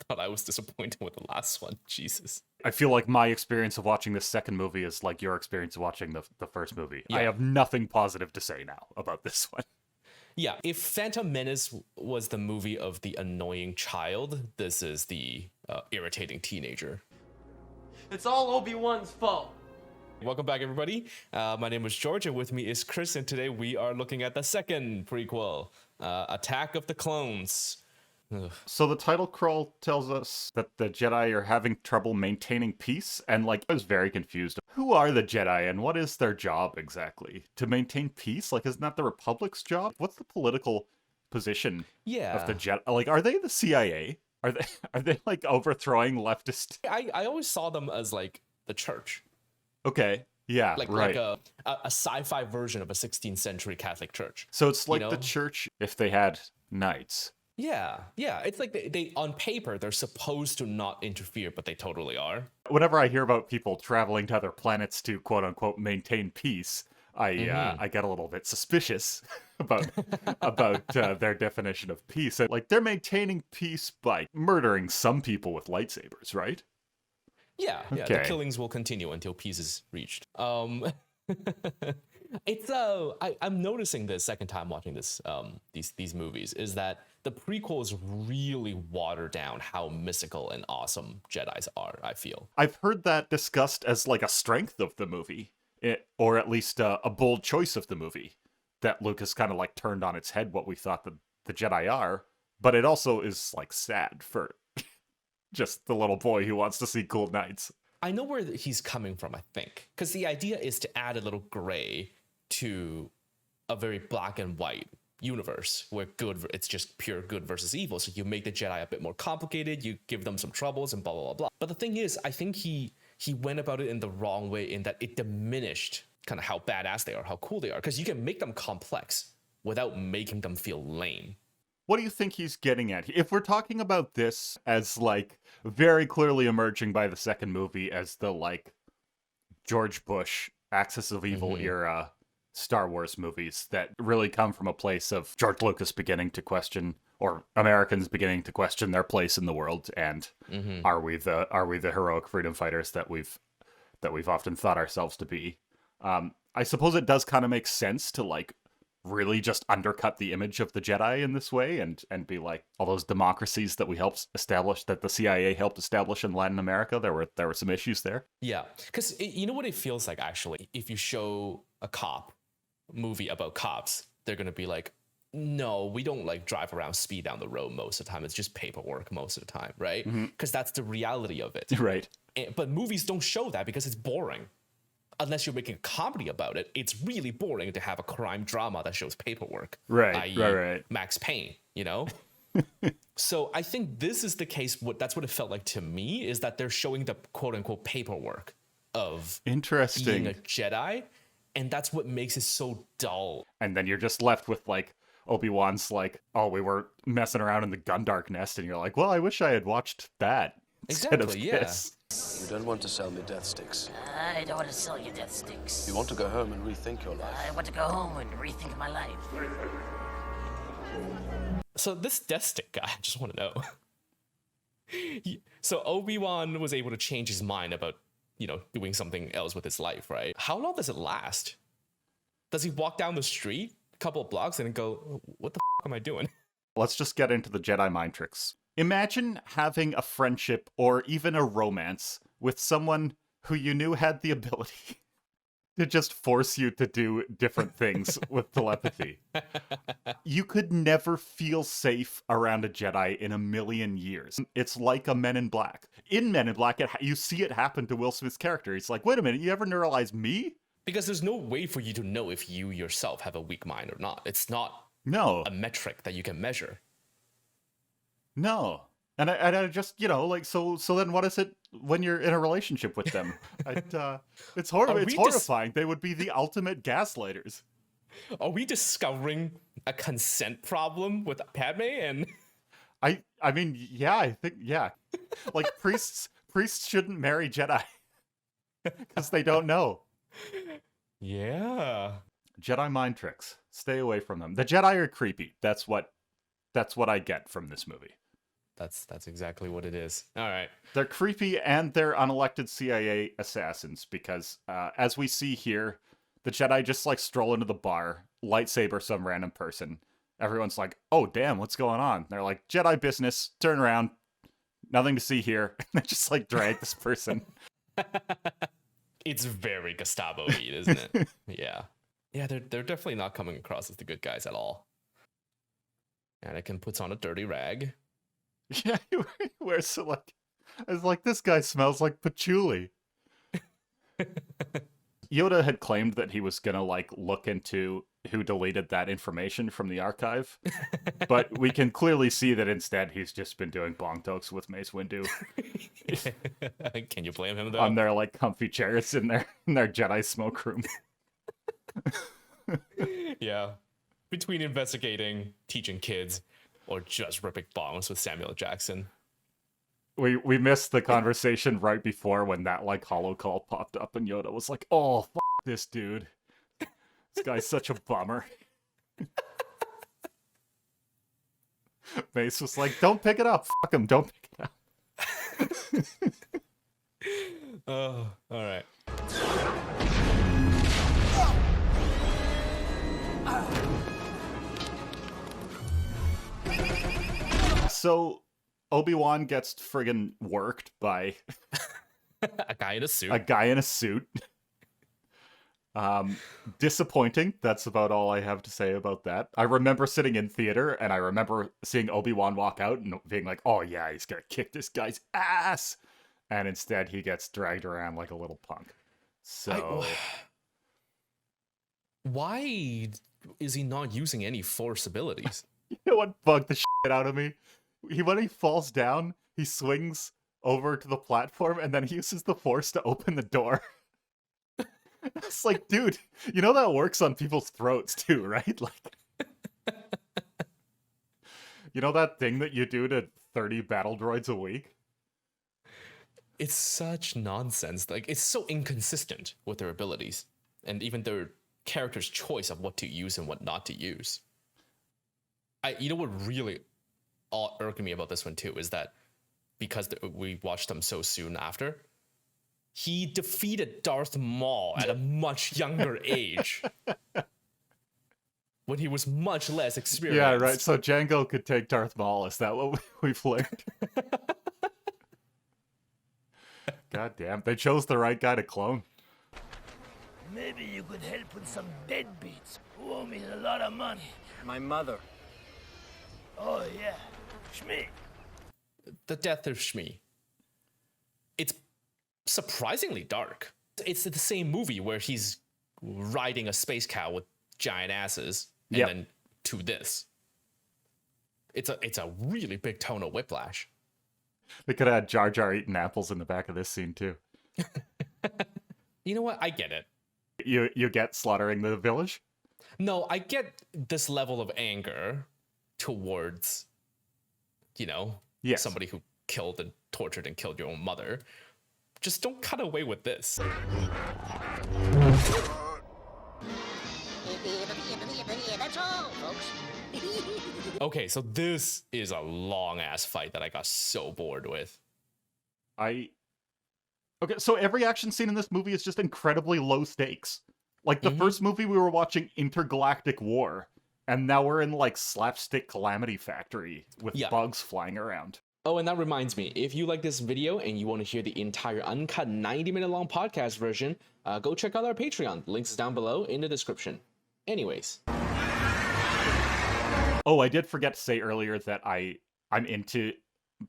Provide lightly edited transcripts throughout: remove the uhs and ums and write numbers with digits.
Thought I was disappointed with the last one. Jesus. I feel like my experience of watching this second movie is like your experience of watching the first movie. Yeah. I have nothing positive to say now about this one. Yeah, if Phantom Menace was the movie of the annoying child, this is the irritating teenager. It's all Obi-Wan's fault. Welcome back, everybody. My name is George, and with me is Chris, and today we are looking at the second prequel, Attack of the Clones. Ugh. So the title crawl tells us that the Jedi are having trouble maintaining peace, and like I was very confused. Who are the Jedi and what is their job exactly? To maintain peace? Like, isn't that the Republic's job? What's the political position of the Jedi? Like, are they the CIA? Are they like overthrowing leftist? I always saw them as like the church. Okay. Yeah, like a sci-fi version of a 16th century Catholic church. So it's like the church if they had knights. Yeah. It's like they on paper, they're supposed to not interfere, but they totally are. Whenever I hear about people traveling to other planets to quote unquote maintain peace, I get a little bit suspicious about their definition of peace. Like, they're maintaining peace by murdering some people with lightsabers, right? Yeah. Okay. The killings will continue until peace is reached. It's I'm noticing the second time watching this these movies is that the prequels really water down how mystical and awesome Jedis are, I feel. I've heard that discussed as like a strength of the movie, or at least a bold choice of the movie, that Lucas kind of like turned on its head what we thought the Jedi are, but it also is like sad for just the little boy who wants to see cool knights. I know where he's coming from, I think, because the idea is to add a little gray to a very black and white universe where it's just pure good versus evil. So you make the Jedi a bit more complicated, you give them some troubles and blah, blah, blah, blah. But the thing is, I think he went about it in the wrong way in that it diminished kind of how badass they are, how cool they are, because you can make them complex without making them feel lame. What do you think he's getting at? If we're talking about this as like very clearly emerging by the second movie as the like George Bush Axis of Evil era Star Wars movies that really come from a place of George Lucas beginning to question, or Americans beginning to question their place in the world, and are we the heroic freedom fighters that we've often thought ourselves to be? I suppose it does kind of make sense to like really just undercut the image of the Jedi in this way and be like, all those democracies that we helped establish, that the CIA helped establish in Latin America, there were some issues there. Yeah, because you know what it feels like, actually? If you show a cop movie about cops, they're going to be like, no, we don't like drive around speed down the road most of the time. It's just paperwork most of the time, right? Because that's the reality of it. Right. But movies don't show that because it's boring. Unless you're making a comedy about it, it's really boring to have a crime drama that shows paperwork. Right. Max Payne, you know? So I think this is the case. That's what it felt like to me, is that they're showing the quote unquote paperwork of being a Jedi. And that's what makes it so dull. And then you're just left with like Obi-Wan's like, oh, we were messing around in the Gundark nest, and you're like, well, I wish I had watched that instead of this. You don't want to sell me death sticks. I don't want to sell you death sticks. You want to go home and rethink your life. I want to go home and rethink my life. So this death stick guy, I just want to know. So Obi-Wan was able to change his mind about, doing something else with his life, right? How long does it last? Does he walk down the street a couple of blocks and go, what the f*** am I doing? Let's just get into the Jedi mind tricks. Imagine having a friendship or even a romance with someone who you knew had the ability to just force you to do different things with telepathy. You could never feel safe around a Jedi in a million years. It's like a Men in Black. In Men in Black, you see it happen to Will Smith's character. He's like, wait a minute, you ever neuralize me? Because there's no way for you to know if you yourself have a weak mind or not. It's not a metric that you can measure. No. And I just, so then what is it when you're in a relationship with them? It's horrible. It's horrifying. They would be the ultimate gaslighters. Are we discovering a consent problem with Padme? And I mean, yeah, I think, yeah. Like, priests shouldn't marry Jedi because they don't know. Yeah. Jedi mind tricks. Stay away from them. The Jedi are creepy. That's what I get from this movie. That's exactly what it is. All right. They're creepy and they're unelected CIA assassins because, as we see here, the Jedi just like stroll into the bar, lightsaber some random person. Everyone's like, "Oh damn, what's going on?" They're like, "Jedi business." Turn around, nothing to see here. And they just like drag this person. It's very Gustavo-y, isn't it? Yeah. Yeah, they're definitely not coming across as the good guys at all. Anakin puts on a dirty rag. Yeah, he wears it like, I was like, this guy smells like patchouli. Yoda had claimed that he was gonna like look into who deleted that information from the archive, but we can clearly see that instead he's just been doing bong tokes with Mace Windu. Can you blame him though? On their like comfy chairs in their Jedi smoke room. Yeah. Between investigating, teaching kids, or just ripping bombs with Samuel Jackson. We missed the conversation right before when that like holo call popped up and Yoda was like, "Oh, this dude. This guy's such a bummer." Mace was like, "Don't pick it up. Fuck him. Don't pick it up." Oh, all right. So Obi-Wan gets friggin' worked by A guy in a suit. a guy in a suit. Disappointing. That's about all I have to say about that. I remember sitting in theater and I remember seeing Obi-Wan walk out and being like, "Oh yeah, he's gonna kick this guy's ass." And instead he gets dragged around like a little punk. So why is he not using any force abilities? you know what bugged the shit out of me? When he falls down, he swings over to the platform and then he uses the force to open the door. It's like, dude, you know that works on people's throats too, right? Like, you know that thing that you do to 30 battle droids a week? It's such nonsense. Like, it's so inconsistent with their abilities and even their character's choice of what to use and what not to use. You know what really irked me about this one too is that because we watched them so soon after, he defeated Darth Maul at a much younger age. When he was much less experienced. Yeah, right. So Jango could take Darth Maul. Is that what we've learned? God damn. They chose the right guy to clone. Maybe you could help with some deadbeats who owe me a lot of money. My mother. Oh, yeah. Shmi. The Death of Shmi. It's surprisingly dark. It's the same movie where he's riding a space cow with giant asses, and then to this. It's a really big tonal whiplash. They could have had Jar Jar eating apples in the back of this scene too. You know what? I get it. You get slaughtering the village? No, I get this level of anger towards, somebody who killed and tortured and killed your own mother. Just don't cut away with this. That's all, folks. Okay, so this is a long-ass fight that I got so bored with. Okay, so every action scene in this movie is just incredibly low stakes. Like the first movie we were watching Intergalactic War, and now we're in like slapstick Calamity Factory with bugs flying around. Oh, and that reminds me, if you like this video and you want to hear the entire uncut 90-minute long podcast version, go check out our Patreon. Links is down below in the description. Anyways. Oh, I did forget to say earlier that I'm into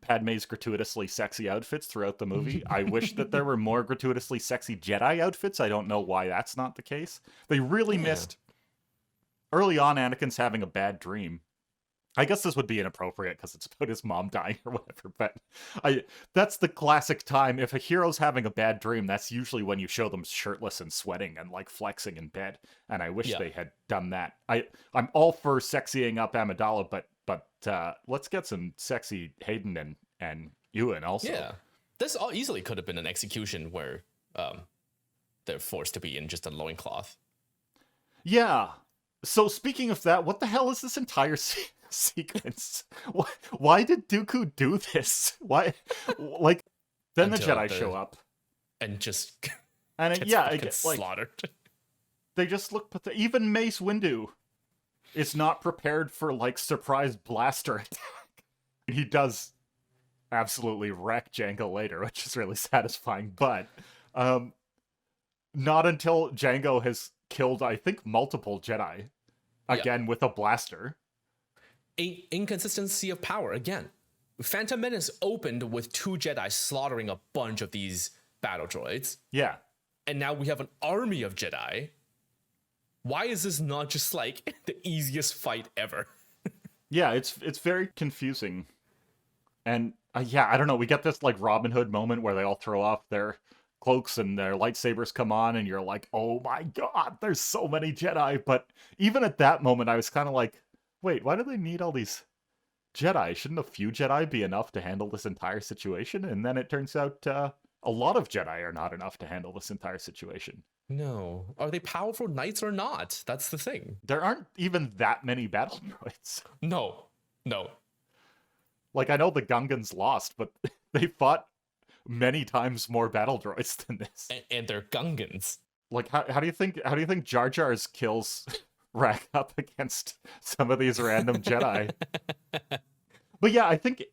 Padme's gratuitously sexy outfits throughout the movie. I wish that there were more gratuitously sexy Jedi outfits. I don't know why that's not the case. They really missed... Early on, Anakin's having a bad dream. I guess this would be inappropriate because it's about his mom dying or whatever, but that's the classic time. If a hero's having a bad dream, that's usually when you show them shirtless and sweating and like flexing in bed. And I wish they had done that. I'm all for sexying up Amidala, but let's get some sexy Hayden and Ewan also. Yeah, this all easily could have been an execution where they're forced to be in just a loincloth. Yeah. So speaking of that, what the hell is this entire sequence? Why did Dooku do this? Why? Like, then the Until Jedi show up, and just and gets yeah, fucking like slaughtered. they just look pathetic. Even Mace Windu is not prepared for like surprise blaster attack. He does absolutely wreck Jango later, which is really satisfying. But not until Jango has killed, I think, multiple Jedi again with a blaster. A inconsistency of power again. Phantom Menace opened with 2 Jedi slaughtering a bunch of these battle droids, Yeah. and now we have an army of Jedi. Why is this not just like the easiest fight ever? Yeah, it's very confusing. And yeah, I don't know, we get this like Robin Hood moment where they all throw off their cloaks and their lightsabers come on and you're like, "Oh my god, there's so many Jedi." But even at that moment I was kind of like, "Wait, why do they need all these Jedi? Shouldn't a few Jedi be enough to handle this entire situation?" And then it turns out a lot of Jedi are not enough to handle this entire situation. No. Are they powerful knights or not? That's the thing. There aren't even that many battle droids. No. Like, I know the Gungans lost, but they fought many times more battle droids than this. And they're Gungans. Like, how do you think Jar Jar's kills rack up against some of these random Jedi? But yeah, I think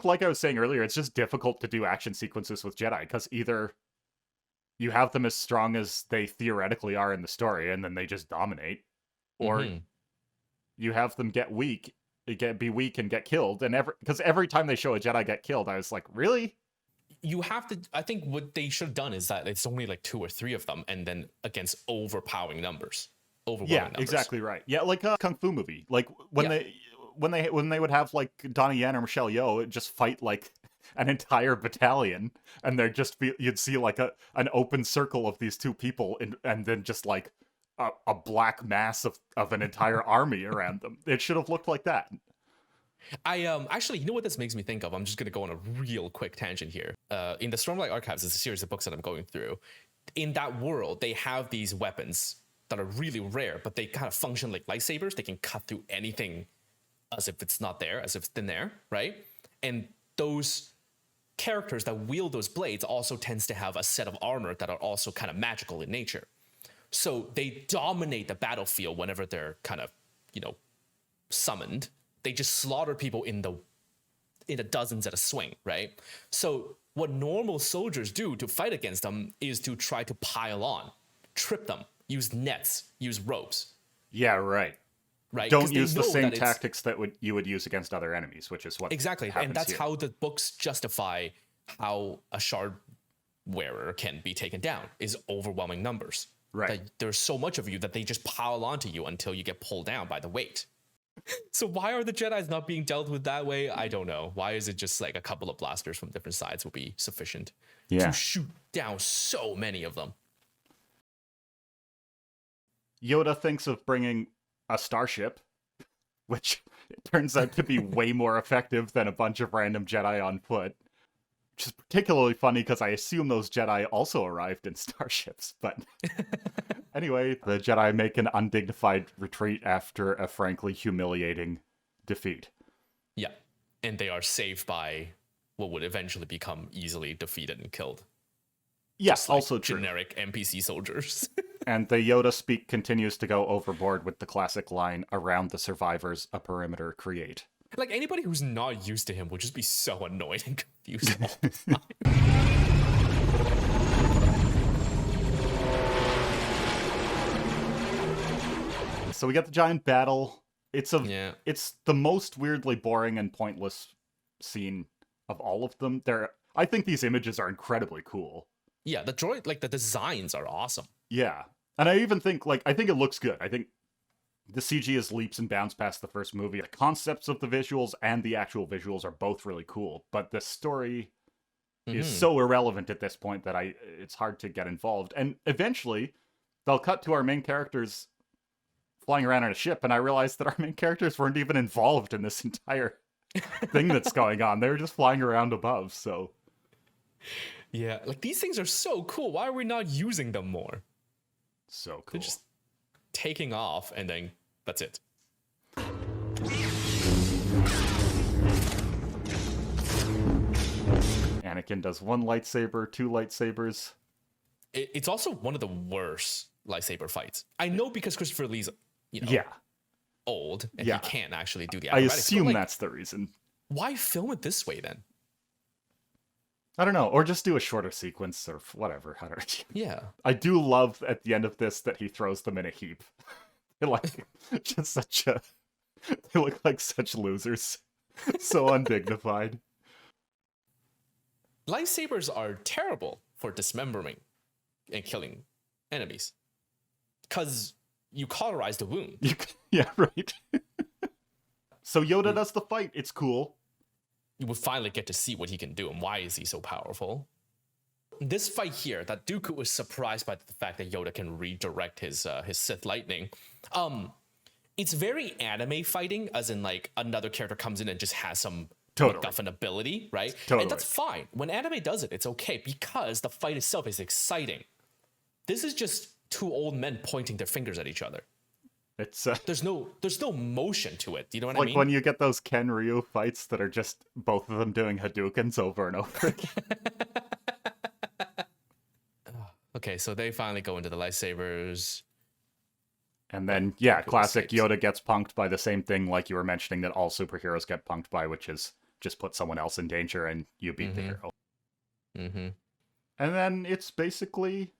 like I was saying earlier, it's just difficult to do action sequences with Jedi because either you have them as strong as they theoretically are in the story, and then they just dominate, or you have them be weak and get killed. And because every time they show a Jedi get killed, I was like, really? You have to. I think what they should have done is that it's only like 2 or 3 of them, and then against overwhelming numbers. Yeah, exactly right. Yeah, like a kung fu movie. Like when they would have like Donnie Yen or Michelle Yeoh just fight like an entire battalion, and you'd see like an open circle of these 2 people, and then just like a black mass of an entire army around them. It should have looked like that. I actually, you know what this makes me think of? I'm just gonna go on a real quick tangent here. In the Stormlight Archives, is a series of books that I'm going through. In that world, they have these weapons that are really rare, but they kind of function like lightsabers. They can cut through anything as if it's not there, as if it's thin there, right? And those characters that wield those blades also tends to have a set of armor that are also kind of magical in nature. So they dominate the battlefield whenever they're kind of, summoned. They just slaughter people in the dozens at a swing, right? So what normal soldiers do to fight against them is to try to pile on, trip them, use nets, use ropes. Yeah, right. Right. Don't use the same tactics that you would use against other enemies, which is what exactly, and that's how the books justify how a shard wearer can be taken down is overwhelming numbers. Right. That there's so much of you that they just pile onto you until you get pulled down by the weight. So why are the Jedis not being dealt with that way? I don't know. Why is it just like a couple of blasters from different sides will be sufficient to shoot down so many of them? Yoda thinks of bringing a starship, which turns out to be way more effective than a bunch of random Jedi on foot. Which is particularly funny because I assume those Jedi also arrived in starships. But anyway, the Jedi make an undignified retreat after a frankly humiliating defeat. Yeah, and they are saved by what would eventually become easily defeated and killed. Yes, like also true. Generic NPC soldiers. And the Yoda speak continues to go overboard with the classic line, "Around the survivors, a perimeter create." Like, anybody who's not used to him would just be so annoyed and confused all the time. So we got the giant battle. It's the most weirdly boring and pointless scene of all of them. I think these images are incredibly cool. Yeah, the droid, like, the designs are awesome. Yeah. And I even think, I think it looks good. I think the CG is leaps and bounds past the first movie. The concepts of the visuals and the actual visuals are both really cool, but the story is so irrelevant at this point that it's hard to get involved. And eventually, they'll cut to our main characters flying around on a ship, and I realized that our main characters weren't even involved in this entire thing that's going on. They were just flying around above, so... Yeah, like, these things are so cool. Why are we not using them more? So cool. They're just taking off, and then that's it. Anakin does one lightsaber, two lightsabers. It's also one of the worst lightsaber fights. I know because Christopher Lee's, Yeah. old and Yeah. he can't actually do the I acrobatics. assume but, that's the reason. why film it this way then? I don't know. Or just do a shorter sequence or whatever. I don't know. Yeah. I do love at the end of this that he throws them in a heap. They're like just such a they look like such losers. So undignified. Lightsabers are terrible for dismembering and killing enemies. Because you cauterize the wound. Yeah, right. So Yoda does the fight. It's cool. You would finally get to see what he can do and why is he so powerful. This fight here, that Dooku was surprised by the fact that Yoda can redirect his Sith lightning. It's very anime fighting, as in like another character comes in and just has some Totally. MacGuffin ability, right? Totally. And that's fine. When anime does it, it's okay because the fight itself is exciting. This is just two old men pointing their fingers at each other. It's There's no motion to it. You know what I like mean? when you get those Ken Ryu fights that are just both of them doing Hadoukens over and over again. Okay, so they finally go into the lightsabers. And then, yeah, classic escapes. Yoda gets punked by the same thing like you were mentioning that all superheroes get punked by, which is just put someone else in danger and you beat the hero. Mm-hmm. And then it's basically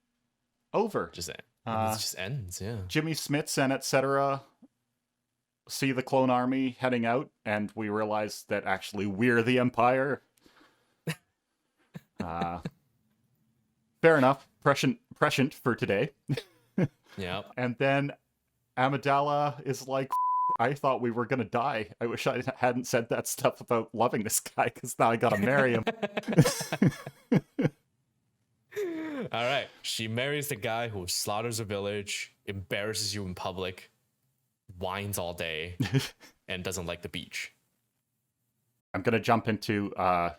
over. It Uh, just ends, yeah. Jimmy Smits and etc. see the clone army heading out, and we realize that actually we're the Empire. Fair enough. Prescient for today. Yeah. And then Amidala is like, I thought we were going to die. I wish I hadn't said that stuff about loving this guy, because now I got to marry him. All right. She marries the guy who slaughters a village, embarrasses you in public, whines all day, and doesn't like the beach. I'm going to jump into how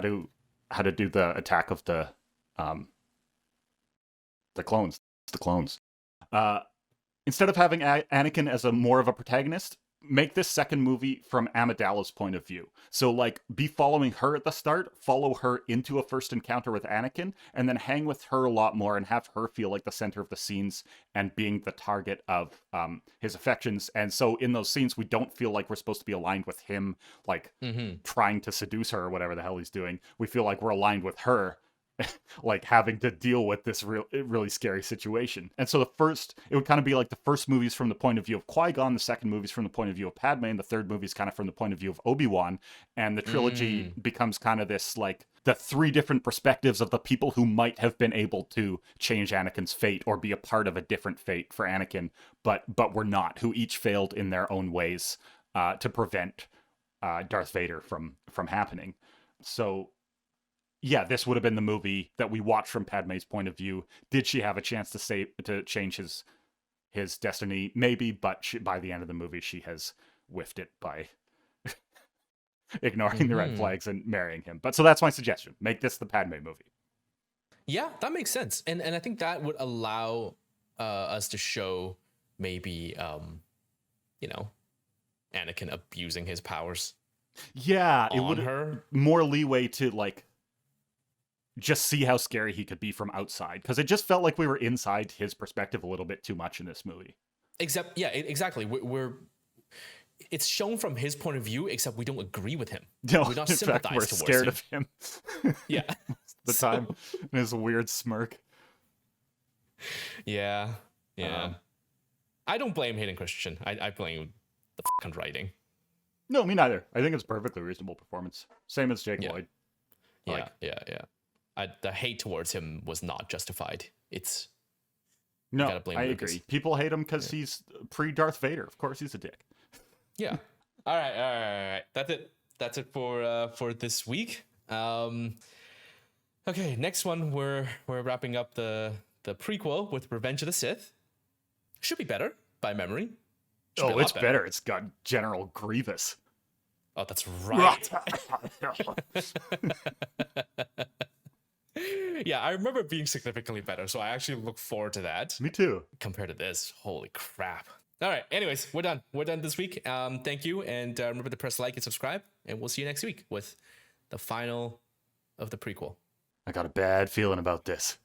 to do the attack of the clones. The clones. Instead of having Anakin as more of a protagonist, make this second movie from Amidala's point of view. So, like, be following her at the start, follow her into a first encounter with Anakin, and then hang with her a lot more and have her feel like the center of the scenes and being the target of his affections. And so in those scenes, we don't feel like we're supposed to be aligned with him, like, trying to seduce her or whatever the hell he's doing. We feel like we're aligned with her, like having to deal with this really scary situation. And so it would kind of be like the first movie's from the point of view of Qui-Gon, the second movie's from the point of view of Padme, and the third movie's kind of from the point of view of Obi-Wan. And the trilogy becomes kind of this, like, the three different perspectives of the people who might have been able to change Anakin's fate or be a part of a different fate for Anakin, but were not, who each failed in their own ways to prevent Darth Vader from happening. So yeah, this would have been the movie that we watched from Padme's point of view. Did she have a chance to change his destiny? Maybe, but by the end of the movie, she has whiffed it by ignoring the red flags and marrying him. But so that's my suggestion. Make this the Padme movie. Yeah, that makes sense. And I think that would allow us to show maybe, Anakin abusing his powers. Yeah, it on would her. more leeway to, like, just see how scary he could be from outside, because it just felt like we were inside his perspective a little bit too much in this movie. Exactly. It's shown from his point of view, except we don't agree with him. No, We're not in fact, we're sympathized towards scared him. of him. Yeah. The time, and his weird smirk. Yeah. I don't blame Hayden Christensen. I blame the fucking writing. No, me neither. I think it's a perfectly reasonable performance. Same as Jake Lloyd. Yeah. The hate towards him was not justified. No, gotta blame I Lucas. agree. People hate him because he's pre-Darth Vader. Of course, he's a dick. Yeah. All right. That's it for this week. Okay, next one we're wrapping up the prequel with Revenge of the Sith. Should be better by memory. Should be a lot It's better. It's got General Grievous. Oh, that's right. Yeah, I remember it being significantly better, so I actually look forward to that. Me too. Compared to this, holy crap. All right, anyways, we're done. We're done this week. Thank you, and remember to press like and subscribe, and we'll see you next week with the final of the prequel. I got a bad feeling about this.